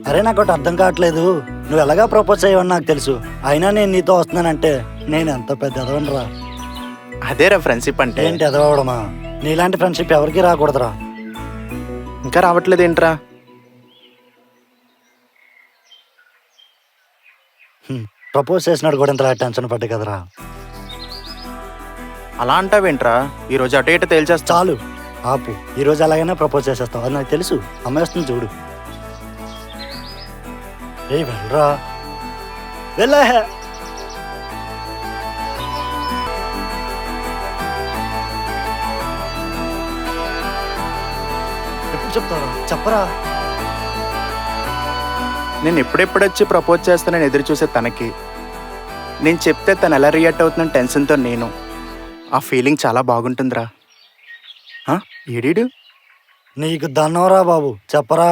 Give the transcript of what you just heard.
అరే నాకు ఒకటి అర్థం కావట్లేదు. నువ్వు ఎలాగా ప్రపోజ్ చేయవని నాకు తెలుసు. అయినా నేను నీతో వస్తున్నానంటే నేను ఎంత పెద్ద ఎదవనరా. అదేరా ఫ్రెండ్షిప్ అంటే. ఏంటి ఎదవడమా? నీలాంటి ఫ్రెండ్షిప్ ఎవరికి రాకూడదురా. ఇంకా రావట్లేదేంట్రా? ప్రపోజ్ చేసినాడు కూడా ఇంతలా టెన్షన్ పడ్డా కదరా. అలా అంటావేంట్రా? ఈరోజు అటు ఇటు తేల్చేస్తా. చాలు ఆపు. ఈరోజు ఎలాగైనా ప్రపోజ్ చేసేస్తావు, అది నాకు తెలుసు. అమ్మాయి వస్తుంది చూడు. ఏ వెళ్ళరా, వెళ్ళా. ఎప్పుడు చెప్తారా? చెప్పరా. నేను ఎప్పుడెప్పుడొచ్చి ప్రపోజ్ చేస్తానని ఎదురు చూసే తనకి నేను చెప్తే తను ఎలా రియాక్ట్ అవుతుందని టెన్షన్తో నేను. ఆ ఫీలింగ్ చాలా బాగుంటుందిరా. ఏడీడు నీకు దన్నవరా బాబు, చెప్పరా.